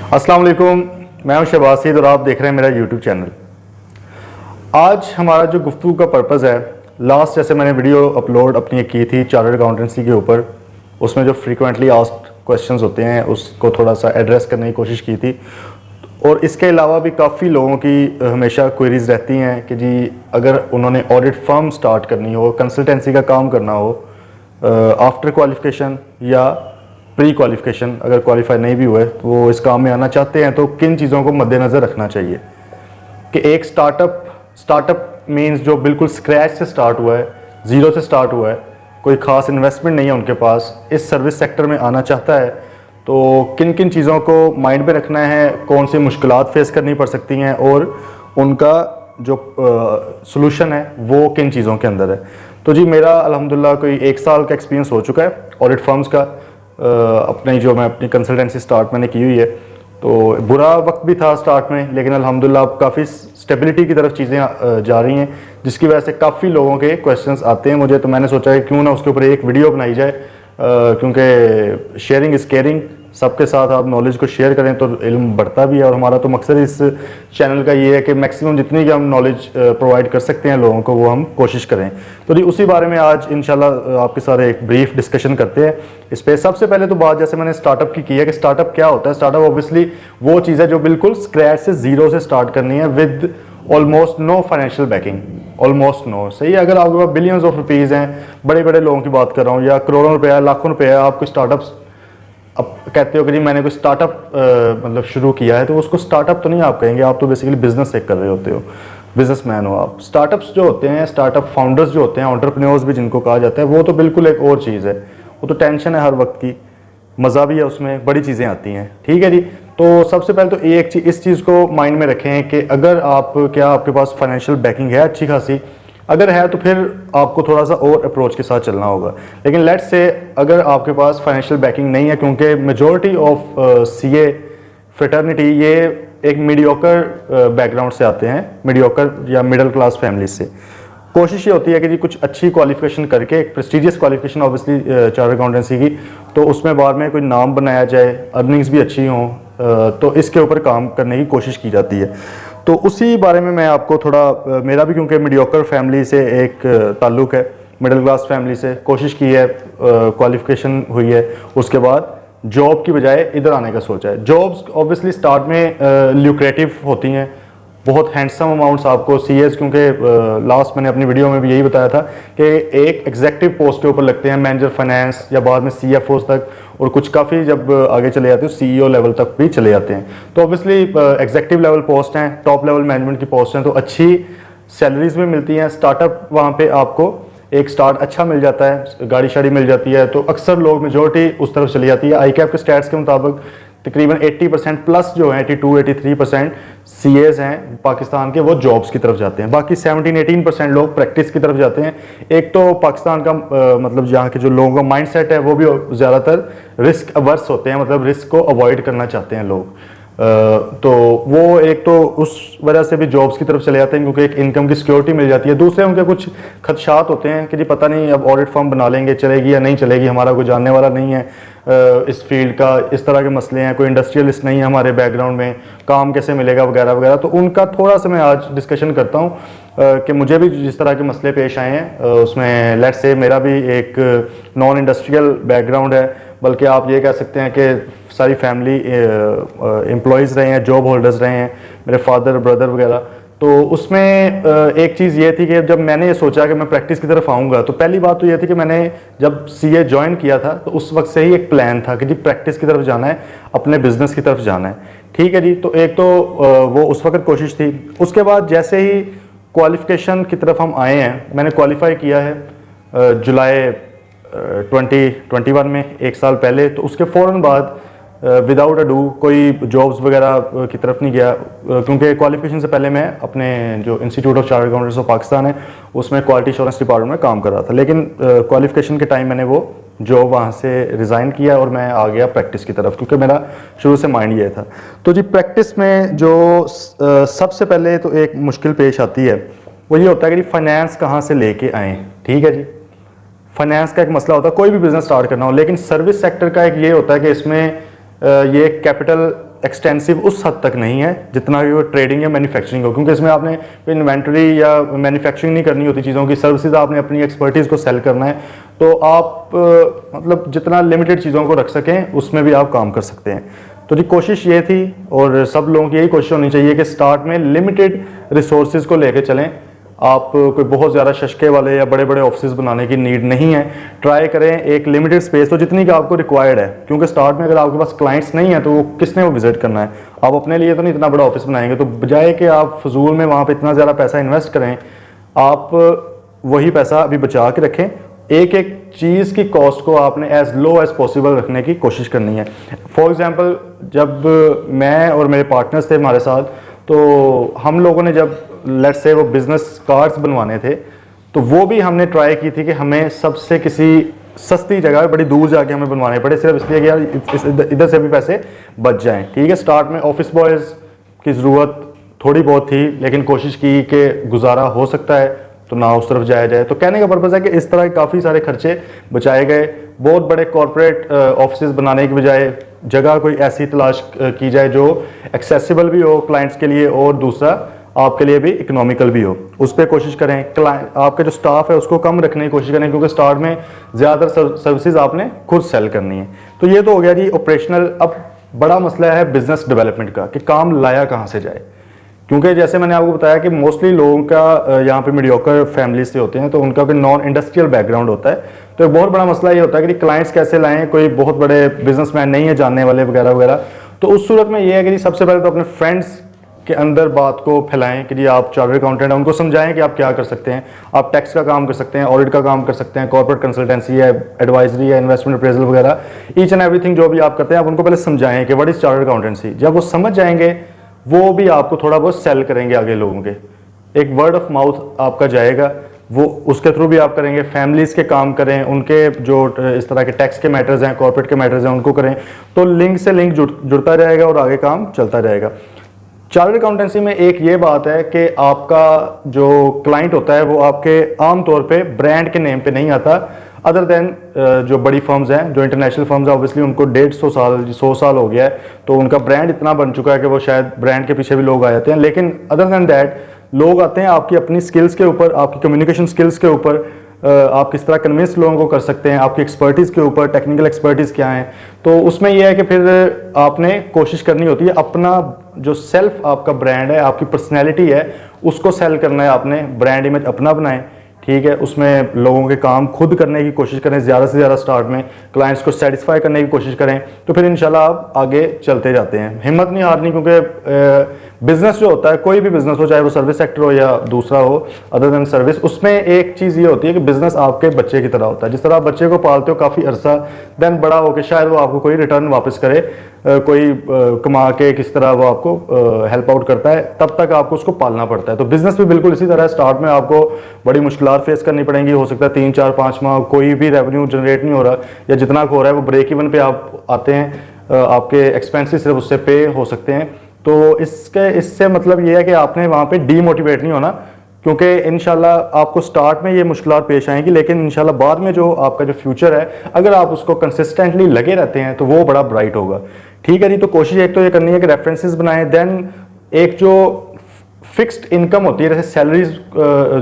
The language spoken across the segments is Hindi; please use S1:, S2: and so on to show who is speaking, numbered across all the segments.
S1: अस्सलाम वालेकुम, मैं हूं शहबाज सईद और आप देख रहे हैं मेरा यूट्यूब चैनल। आज हमारा जो गुफ्तगू का पर्पज़ है, लास्ट जैसे मैंने वीडियो अपलोड अपनी एक की थी चार्टर्ड अकाउंटेंसी के ऊपर, उसमें जो फ्रीक्वेंटली आस्क्ड क्वेश्चंस होते हैं उसको थोड़ा सा एड्रेस करने की कोशिश की थी। और इसके अलावा भी काफ़ी लोगों की हमेशा क्वेरीज़ रहती हैं कि जी अगर उन्होंने ऑडिट फर्म स्टार्ट करनी हो, कंसल्टेंसी का काम करना हो आफ्टर क्वालिफ़िकेशन या प्री क्वालिफ़िकेशन, अगर क्वालिफाई नहीं भी हुए तो वो इस काम में आना चाहते हैं, तो किन चीज़ों को मद्देनज़र रखना चाहिए कि एक स्टार्टअप मींस जो बिल्कुल स्क्रैच से स्टार्ट हुआ है, ज़ीरो से स्टार्ट हुआ है, कोई ख़ास इन्वेस्टमेंट नहीं है उनके पास, इस सर्विस सेक्टर में आना चाहता है, तो किन किन चीज़ों को माइंड में रखना है, कौन सी मुश्किलात फेस करनी पड़ सकती हैं और उनका जो सॉल्यूशन है वो किन चीज़ों के अंदर है। तो जी मेरा अल्हम्दुलिल्लाह कोई 1 साल का एक्सपीरियंस हो चुका है ऑडिट फर्म्स का। मैं अपनी कंसल्टेंसी स्टार्ट मैंने की हुई है, तो बुरा वक्त भी था स्टार्ट में, लेकिन अल्हम्दुलिल्लाह अब काफ़ी स्टेबिलिटी की तरफ चीज़ें जा रही हैं, जिसकी वजह से काफ़ी लोगों के क्वेश्चंस आते हैं मुझे। तो मैंने सोचा है क्यों ना उसके ऊपर एक वीडियो बनाई जाए, क्योंकि शेयरिंग इज़ केयरिंग, सबके साथ आप नॉलेज को शेयर करें तो इल्म बढ़ता भी है। और हमारा तो मकसद इस चैनल का ये है कि मैक्सिमम जितनी भी हम नॉलेज प्रोवाइड कर सकते हैं लोगों को वो हम कोशिश करें। तो जी उसी बारे में आज इंशाल्लाह आपके साथ एक ब्रीफ डिस्कशन करते हैं इस पर। सबसे पहले तो बात जैसे मैंने स्टार्टअप की है कि स्टार्टअप क्या होता है। स्टार्टअप ऑब्वियसली वो चीज़ है जो बिल्कुल स्क्रैच से ज़ीरो से स्टार्ट करनी है with almost no financial backing, almost no. सही है, अगर आपके पास बिलियंस ऑफ रुपीज़ हैं, बड़े बड़े लोगों की बात कर रहा हूँ, या करोड़ों रुपया लाखों रुपया आप कोई स्टार्टअप्स अब कहते हो कि जी मैंने कोई स्टार्टअप मतलब शुरू किया है, तो उसको स्टार्टअप तो नहीं आप कहेंगे, आप तो बेसिकली बिजनेस एक कर रहे होते हो, बिजनेसमैन हो आप। स्टार्टअप्स जो होते हैं, स्टार्टअप फाउंडर्स जो होते हैं, एंटरप्रेन्योर्स भी जिनको कहा जाता है, वो तो बिल्कुल एक और चीज़ है। वो तो टेंशन है हर वक्त की, मज़ा भी है उसमें, बड़ी चीज़ें आती हैं। ठीक है जी, तो सबसे पहले तो एक चीज़, इस चीज़ को माइंड में रखें कि अगर आपके पास फाइनेंशियल बैकिंग है अच्छी खासी, अगर है तो फिर आपको थोड़ा सा और अप्रोच के साथ चलना होगा। लेकिन लेट्स से अगर आपके पास फाइनेंशियल बैकिंग नहीं है, क्योंकि मेजॉरिटी ऑफ सीए फ्रेटर्निटी ये एक मीडियोकर बैकग्राउंड से आते हैं, मीडियोकर या मिडिल क्लास फैमिली से। कोशिश ये होती है कि जी कुछ अच्छी क्वालिफिकेशन करके, एक prestigious qualification obviously chartered accountancy की, तो उसमें बाद में कोई नाम बनाया जाए, अर्निंग्स भी अच्छी हों, तो इसके ऊपर काम करने की कोशिश की जाती है। तो उसी बारे में मैं आपको थोड़ा, मेरा भी क्योंकि मीडियोकर फैमिली से एक ताल्लुक़ है, मिडिल क्लास फैमिली से, कोशिश की है, क्वालिफिकेशन हुई है, उसके बाद जॉब की बजाय इधर आने का सोचा है। जॉब्स ऑब्वियसली स्टार्ट में ल्यूक्रेटिव होती हैं, बहुत हैंडसम अमाउंट्स आपको सीएस, क्योंकि लास्ट मैंने अपनी वीडियो में भी यही बताया था कि एक एग्जेक्टिव पोस्ट के ऊपर लगते हैं, मैनेजर फाइनेंस या बाद में सीएफओ तक, और कुछ काफ़ी जब आगे चले जाते हैं सीईओ लेवल तक भी चले जाते हैं। तो ऑब्वियसली एग्जेक्टिव लेवल पोस्ट हैं, टॉप लेवल मैनेजमेंट की पोस्ट हैं, तो अच्छी सैलरीज भी मिलती हैं। स्टार्टअप वहाँ पे आपको एक स्टार्ट अच्छा मिल जाता है, गाड़ी शाड़ी मिल जाती है, तो अक्सर लोग मेजोरिटी उस तरफ चली जाती है। आईकैप के स्टैट्स के मुताबिक तकरीबन 80% प्लस जो हैं, 82-83% सीएस हैं पाकिस्तान के, वो जॉब्स की तरफ जाते हैं। बाकी 17-18% लोग प्रैक्टिस की तरफ जाते हैं। एक तो पाकिस्तान का मतलब यहाँ के जो लोगों का माइंडसेट है वो भी ज़्यादातर रिस्क अवर्स होते हैं, मतलब रिस्क को अवॉइड करना चाहते हैं लोग। तो वो एक तो उस वजह से भी जॉब्स की तरफ चले जाते हैं, क्योंकि एक इनकम की सिक्योरिटी मिल जाती है। दूसरे उनके कुछ खदशात होते हैं कि जी पता नहीं अब ऑडिट फर्म बना लेंगे, चलेगी या नहीं चलेगी, हमारा कोई जानने वाला नहीं है इस फील्ड का, इस तरह के मसले हैं, कोई इंडस्ट्रियलिस्ट नहीं है हमारे बैकग्राउंड में, काम कैसे मिलेगा वगैरह वगैरह। तो उनका थोड़ा सा मैं आज डिस्कशन करता हूँ कि मुझे भी जिस तरह के मसले पेश आए हैं उसमें, लेट्स से मेरा भी एक नॉन इंडस्ट्रियल बैकग्राउंड है, बल्कि आप ये कह सकते हैं कि सारी फैमिली एम्प्लॉयज़ रहे हैं, जॉब होल्डर्स रहे हैं, मेरे फादर ब्रदर वगैरह। तो उसमें एक चीज़ ये थी कि जब मैंने ये सोचा कि मैं प्रैक्टिस की तरफ आऊँगा, तो पहली बात तो ये थी कि मैंने जब सीए ज्वाइन किया था तो उस वक्त से ही एक प्लान था कि जी प्रैक्टिस की तरफ जाना है, अपने बिजनेस की तरफ जाना है। ठीक है जी, तो एक तो वो उस वक्त कोशिश थी। उसके बाद जैसे ही क्वालिफिकेशन की तरफ हम आए हैं, मैंने क्वालिफाई किया है जुलाई 2021 में, 1 साल पहले। तो उसके फ़ौरन बाद विदाउट अ डू कोई जॉब्स वगैरह की तरफ नहीं गया, क्योंकि क्वालिफिकेशन से पहले मैं अपने जो institute of chartered accountants of Pakistan है उसमें क्वालिटी एश्योरेंस डिपार्टमेंट में काम कर रहा था। लेकिन क्वालिफिकेशन के टाइम मैंने वो जॉब वहाँ से रिज़ाइन किया और मैं आ गया प्रैक्टिस की तरफ, क्योंकि मेरा शुरू से माइंड ये था। तो जी प्रैक्टिस में जो सबसे पहले तो एक मुश्किल पेश आती है वो ये होता है कि जी फाइनेंस कहाँ से लेके आएँ। ठीक है जी, फाइनेंस का एक मसला होता है, कोई भी बिजनेस स्टार्ट करना हो, लेकिन सर्विस सेक्टर का एक ये होता है कि इसमें ये कैपिटल एक्सटेंसिव उस हद तक नहीं है जितना कि वो ट्रेडिंग या मैन्युफैक्चरिंग हो, क्योंकि इसमें आपने इन्वेंटरी या मैन्युफैक्चरिंग नहीं करनी होती चीज़ों की, सर्विसेज आपने अपनी एक्सपर्टीज़ को सेल करना है। तो आप मतलब जितना लिमिटेड चीज़ों को रख सकें उसमें भी आप काम कर सकते हैं। तो जी कोशिश ये थी और सब लोगों की यही कोशिश होनी चाहिए कि स्टार्ट में लिमिटेड रिसोर्सेज को लेकर चलें। आप कोई बहुत ज़्यादा शशके वाले या बड़े बड़े ऑफिस बनाने की नीड नहीं है। ट्राई करें एक लिमिटेड स्पेस, तो जितनी का आपको रिक्वायर्ड है, क्योंकि स्टार्ट में अगर आपके पास क्लाइंट्स नहीं है तो वो किसने वो विजिट करना है। आप अपने लिए तो नहीं इतना बड़ा ऑफिस बनाएंगे, तो बजाय कि आप फजूल में वहाँ पे इतना ज़्यादा पैसा इन्वेस्ट करें, आप वही पैसा अभी बचा के रखें। एक एक चीज़ की कॉस्ट को आपने एज लो एज पॉसिबल रखने की कोशिश करनी है। फॉर एग्जांपल जब मैं और मेरे पार्टनर्स थे हमारे साथ, तो हम लोगों ने जब लेट्स से वो बिज़नेस कार्ड्स बनवाने थे, तो वो भी हमने ट्राई की थी कि हमें सबसे किसी सस्ती जगह बड़ी दूर जाके हमें बनवाने पड़े, सिर्फ इसलिए कि यार इधर से भी पैसे बच जाएं। ठीक है, स्टार्ट में ऑफिस बॉयज़ की ज़रूरत थोड़ी बहुत थी, लेकिन कोशिश की कि गुजारा हो सकता है तो ना उस तरफ जाया जाए। तो कहने का पर्पज़ है कि इस तरह के काफ़ी सारे खर्चे बचाए गए। बहुत बड़े कॉरपोरेट ऑफिस बनाने के बजाय जगह कोई ऐसी तलाश की जाए जो एक्सेसिबल भी हो क्लाइंट्स के लिए और दूसरा आपके लिए भी इकोनॉमिकल भी हो, उस पर कोशिश करें। आपके जो स्टाफ है उसको कम रखने की कोशिश करें, क्योंकि स्टार्ट में ज़्यादातर सर्विसेज आपने खुद सेल करनी है। तो ये तो हो गया जी ऑपरेशनल। अब बड़ा मसला है बिजनेस डेवलपमेंट का कि काम लाया कहाँ से जाए, क्योंकि जैसे मैंने आपको बताया कि मोस्टली लोगों का यहाँ पे मीडियोकर फैमिलीज से होते हैं, तो उनका कोई नॉन इंडस्ट्रियल बैकग्राउंड होता है। तो एक बहुत बड़ा मसला ये होता है कि क्लाइंट्स कैसे लाएं, कोई बहुत बड़े बिजनेसमैन नहीं है जानने वाले वगैरह वगैरह। तो उस सूरत में ये है कि जी सबसे पहले तो अपने फ्रेंड्स के अंदर बात को फैलाएं कि जी आप चार्टर्ड अकाउंटेंट हैं, उनको समझाएं कि आप क्या कर सकते हैं। आप टैक्स का काम कर सकते हैं, ऑडिट का काम कर सकते हैं, कॉर्पोरेट कंसल्टेंसी है, एडवाइजरी है, इन्वेस्टमेंट अप्रेजल वगैरह, ईच एंड एवरीथिंग जो भी आप करते हैं आप उनको पहले समझाएं कि व्हाट इज चार्टर्ड अकाउंटेंसी। जब वो समझ जाएंगे वो भी आपको थोड़ा बहुत सेल करेंगे आगे लोगों के, एक वर्ड ऑफ माउथ आपका जाएगा, वो उसके थ्रू भी आप करेंगे। फैमिलीज़ के काम करें, उनके जो इस तरह के टैक्स के मैटर्स हैं, कॉर्पोरेट के मैटर्स हैं, उनको करें, तो लिंक से लिंक जुड़ता जाएगा और आगे काम चलता जाएगा। चार्टर्ड अकाउंटेंसी में एक ये बात है कि आपका जो क्लाइंट होता है वो आपके आम तौर पे ब्रांड के नेम पे नहीं आता, अदर देन जो बड़ी फर्म्स हैं, जो इंटरनेशनल फर्म्स हैं, ऑब्वियसली उनको 150 साल 100 साल हो गया है, तो उनका ब्रांड इतना बन चुका है कि वो शायद ब्रांड के पीछे भी लोग आ जाते हैं। लेकिन अदर देन दैट लोग आते हैं आपकी अपनी स्किल्स के ऊपर, आपकी कम्युनिकेशन स्किल्स के ऊपर, आप किस तरह कन्विंस लोगों को कर सकते हैं, आपकी एक्सपर्टीज़ के ऊपर, टेक्निकल एक्सपर्टीज़ क्या है। तो उसमें यह है कि फिर आपने कोशिश करनी होती है अपना जो सेल्फ आपका ब्रांड है, आपकी पर्सनैलिटी है, उसको सेल करना है आपने। ब्रांड इमेज अपना बनाएं, ठीक है, उसमें लोगों के काम खुद करने की कोशिश करें, ज़्यादा से ज़्यादा स्टार्ट में क्लाइंट्स को सेटिस्फाई करने की कोशिश करें, तो फिर इंशाल्लाह आप आगे चलते जाते हैं। हिम्मत नहीं हारनी, क्योंकि बिज़नेस जो होता है, कोई भी बिज़नेस हो, चाहे वो सर्विस सेक्टर हो या दूसरा हो अदर देन सर्विस, उसमें एक चीज़ ये होती है कि बिज़नेस आपके बच्चे की तरह होता है। जिस तरह आप बच्चे को पालते हो काफ़ी अरसा, देन बड़ा होकर शायद वो आपको कोई रिटर्न वापस करे, कोई कमा के किस तरह वो आपको हेल्प आउट करता है, तब तक आपको उसको पालना पड़ता है। तो बिज़नेस भी बिल्कुल इसी तरह है। स्टार्ट में आपको बड़ी मुश्किलात फेस करनी पड़ेंगी, हो सकता है 3 4 5 माह कोई भी रेवेन्यू जनरेट नहीं हो रहा, या जितना हो रहा है वो ब्रेक इवन पे आप आते हैं, आपके एक्सपेंसेस सिर्फ उससे पे हो सकते हैं। तो इससे मतलब ये है कि आपने वहाँ पे डीमोटिवेट नहीं होना, क्योंकि इंशाल्लाह आपको स्टार्ट में ये मुश्किलात पेश आएंगी, लेकिन इंशाल्लाह बाद में जो आपका जो फ्यूचर है, अगर आप उसको कंसिस्टेंटली लगे रहते हैं तो वो बड़ा ब्राइट होगा। ठीक है जी, तो कोशिश एक तो ये करनी है कि रेफरेंसेस बनाएं, देन एक जो फिक्स्ड इनकम होती है, जैसे सैलरीज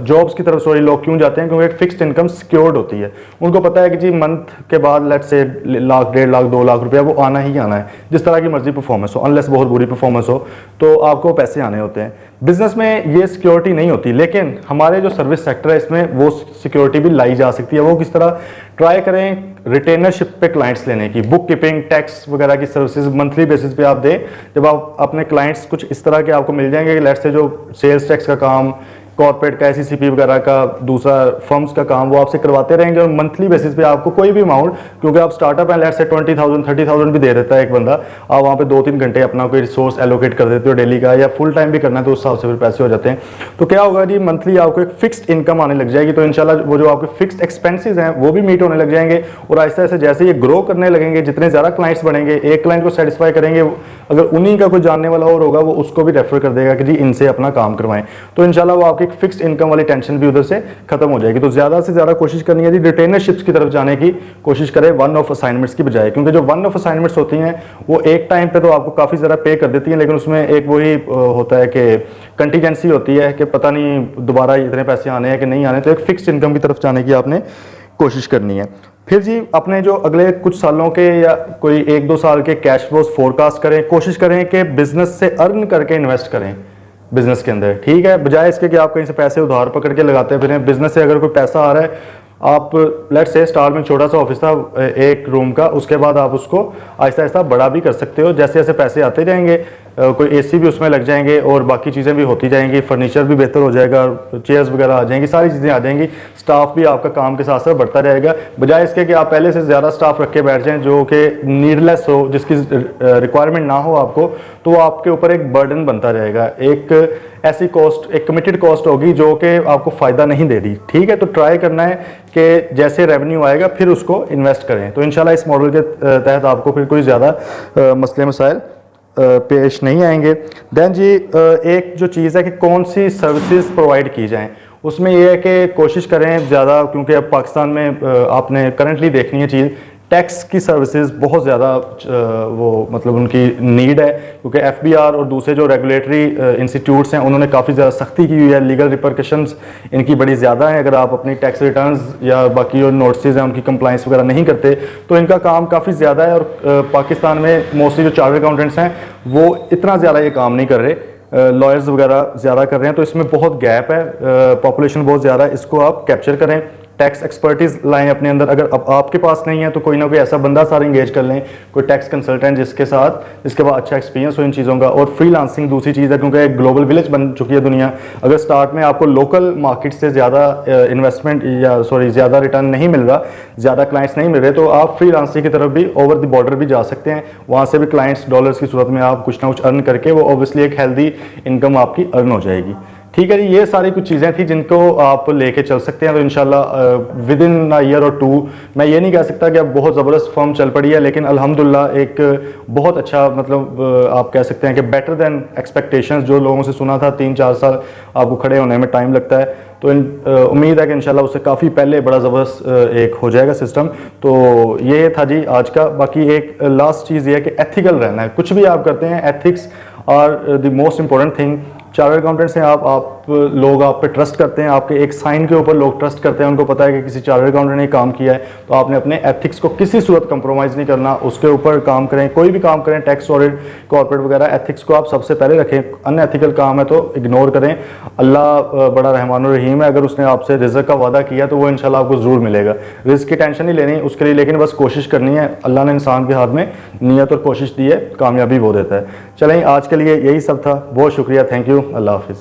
S1: जॉब्स की तरफ लोग क्यों जाते हैं, क्योंकि एक फिक्स्ड इनकम सिक्योर्ड होती है। उनको पता है कि जी मंथ के बाद लेट्स से 1 लाख 1.5 लाख 2 लाख रुपया वो आना ही आना है, जिस तरह की मर्जी परफॉर्मेंस हो, अनलेस बहुत बुरी परफॉर्मेंस हो तो आपको पैसे आने होते हैं। बिजनेस में ये सिक्योरिटी नहीं होती, लेकिन हमारे जो सर्विस सेक्टर है इसमें वो सिक्योरिटी भी लाई जा सकती है। वो किस तरह, ट्राई करें रिटेनरशिप पे क्लाइंट्स लेने की, बुक कीपिंग, टैक्स वगैरह की सर्विसेज मंथली बेसिस पे आप दें। जब आप अपने क्लाइंट्स कुछ इस तरह के आपको मिल जाएंगे कि लेट्स से जो सेल्स टैक्स का काम, कॉर्पोरेट का, SECP वगैरह का, दूसरा फर्म्स का काम, वो आपसे करवाते रहेंगे और मंथली बेसिस पे आपको कोई भी अमाउंट, क्योंकि आप स्टार्टअप हैं, लेट्स से 20,000 30,000 भी दे देता है एक बंदा, आप वहाँ पे 2-3 घंटे अपना कोई रिसोर्स एलोकेट कर देते हो डेली का, या फुल टाइम भी करना है तो उस हिसाब से फिर पैसे हो जाते हैं। तो क्या होगा जी, मंथली आपको एक फिक्स्ड इनकम आने लग जाएगी, तो इंशाल्लाह वो जो आपके फिक्स्ड एक्सपेंसेस हैं वो भी मीट होने लग जाएंगे। और आहिस्ता आहिस्ता जैसे ये ग्रो करने लगेंगे, जितने ज़्यादा क्लाइंट्स बढ़ेंगे, एक क्लाइंट को सेटिस्फाई करेंगे, अगर उन्हीं का कोई जानने वाला और होगा वो उसको भी रेफर कर देगा कि जी इनसे अपना काम करवाएं। तो इंशाल्लाह वो आपकी फिक्स्ड इनकम वाली टेंशन भी उधर से खत्म हो जाएगी। तो ज़्यादा से ज़्यादा कोशिश करनी है जी रिटेनरशिप्स की तरफ जाने की कोशिश करें वन ऑफ असाइनमेंट्स की बजाय, क्योंकि जो वन ऑफ असाइनमेंट्स होती हैं वो एक टाइम पे तो आपको काफ़ी ज़्यादा पे कर देती हैं, लेकिन उसमें एक वही होता है कि कंटीजेंसी होती है कि पता नहीं दोबारा इतने पैसे आने हैं कि नहीं आने। तो एक फिक्स्ड इनकम की तरफ जाने की आपने कोशिश करनी है। फिर जी अपने जो अगले कुछ सालों के या कोई 1-2 साल के कैश फ्लोज फोरकास्ट करें, कोशिश करें कि बिजनेस से अर्न करके इन्वेस्ट करें बिजनेस के अंदर, ठीक है, बजाय इसके कि आप कहीं से पैसे उधार पकड़ के लगाते फिरें। बिजनेस से अगर कोई पैसा आ रहा है, आप लेट से स्टार में छोटा सा ऑफिस था 1 रूम का, उसके बाद आप उसको आहिस्ता आहिस्ता बड़ा भी कर सकते हो। जैसे जैसे पैसे आते जाएंगे कोई एसी भी उसमें लग जाएंगे और बाकी चीज़ें भी होती जाएंगी, फर्नीचर भी बेहतर हो जाएगा, चेयर्स वगैरह आ जाएंगी, सारी चीज़ें आ जाएंगी, स्टाफ भी आपका काम के साथ साथ बढ़ता रहेगा। बजाय इसके कि आप पहले से ज़्यादा स्टाफ रख के बैठ जाएं जो कि नीडलेस हो, जिसकी रिक्वायरमेंट ना हो आपको, तो वो आपके ऊपर एक बर्डन बनता रहेगा। एक ऐसी कॉस्ट, एक कमिटेड कॉस्ट होगी जो कि आपको फ़ायदा नहीं दे रही, ठीक है। तो ट्राई करना है कि जैसे रेवेन्यू आएगा फिर उसको इन्वेस्ट करें। तो इंशाल्लाह इस मॉडल के तहत आपको फिर कोई ज़्यादा मसले मसाइल पेश नहीं आएंगे। देन जी एक जो चीज़ है कि कौन सी सर्विसेज प्रोवाइड की जाएं, उसमें यह है कि कोशिश करें ज़्यादा, क्योंकि अब पाकिस्तान में आपने करंटली देखनी है चीज़, टैक्स की सर्विसेज बहुत ज़्यादा वो मतलब उनकी नीड है, क्योंकि एफबीआर और दूसरे जो रेगुलेटरी इंस्टीट्यूट्स हैं उन्होंने काफ़ी ज़्यादा सख्ती की हुई है। लीगल रिपरकशंस इनकी बड़ी ज़्यादा हैं। अगर आप अपनी टैक्स रिटर्न्स या बाकी जो नोटिस हैं उनकी कंप्लाइंस वगैरह नहीं करते तो इनका काम काफ़ी ज़्यादा है। और पाकिस्तान में मोस्टली जो चार्टर्ड अकाउंटेंट्स हैं वो इतना ज़्यादा ये काम नहीं कर रहे, लॉयर्स वगैरह ज़्यादा कर रहे हैं। तो इसमें बहुत गैप है, पॉपुलेशन बहुत ज़्यादा है, इसको आप कैप्चर करें। टैक्स एक्सपर्टीज लाएं अपने अंदर। अगर अब आपके पास नहीं है तो कोई ना कोई ऐसा बंदा सारा इंगेज कर लें, कोई टैक्स कंसल्टेंट जिसके पास अच्छा एक्सपीरियंस हो इन चीज़ों का। और फ्रीलांसिंग दूसरी चीज़ है, क्योंकि एक ग्लोबल विलेज बन चुकी है दुनिया। अगर स्टार्ट में आपको लोकल मार्केट से ज़्यादा इन्वेस्टमेंट या ज़्यादा रिटर्न नहीं मिल रहा, ज़्यादा क्लाइंट्स नहीं मिल रहे, तो आप फ्रीलांसिंग की तरफ भी ओवर द बॉर्डर भी जा सकते हैं। वहाँ से भी क्लाइंट्स डॉलर्स की सूरत में आप कुछ ना कुछ अर्न करके वो ऑब्वियसली एक हेल्दी इनकम आपकी अर्न हो जाएगी, ठीक है जी। ये सारी कुछ चीज़ें थी जिनको आप लेके चल सकते हैं। तो इंशाल्लाह विद इन अ ईयर और 2, मैं ये नहीं कह सकता कि अब बहुत ज़बरदस्त फर्म चल पड़ी है, लेकिन अल्हम्दुलिल्लाह एक बहुत अच्छा मतलब आप कह सकते हैं कि बेटर देन एक्सपेक्टेशंस। जो लोगों से सुना था 3-4 साल आपको खड़े होने में टाइम लगता है, तो उम्मीद है कि इंशाल्लाह उससे काफ़ी पहले बड़ा ज़बरदस्त एक हो जाएगा सिस्टम। तो ये था जी आज का। बाकी एक लास्ट चीज़ ये है कि एथिकल रहना है, कुछ भी आप करते हैं ethics are the most important thing. Chartered accountants हैं आप लोग आप पे ट्रस्ट करते हैं, आपके एक साइन के ऊपर लोग ट्रस्ट करते हैं, उनको पता है कि किसी चार्टर्ड अकाउंटेंट ने काम किया है। तो आपने अपने एथिक्स को किसी सूरत कंप्रोमाइज़ नहीं करना, उसके ऊपर काम करें। कोई भी काम करें, टैक्स ऑडिट, कॉर्पोरेट वगैरह, एथिक्स को आप सबसे पहले रखें। अनएथिकल काम है तो इग्नोर करें। अल्लाह बड़ा रहमान और रहीम है, अगर उसने आपसे रिज़्क का वादा किया तो वो इंशाल्लाह आपको ज़रूर मिलेगा। रिज़्क की टेंशन नहीं लेनी उसके लिए, लेकिन बस कोशिश करनी है। अल्लाह ने इंसान के हाथ में नीयत और कोशिश दी है, कामयाबी वो देता है। चलें आज के लिए यही सब था। बहुत शुक्रिया, थैंक यू, अल्लाह हाफिज़।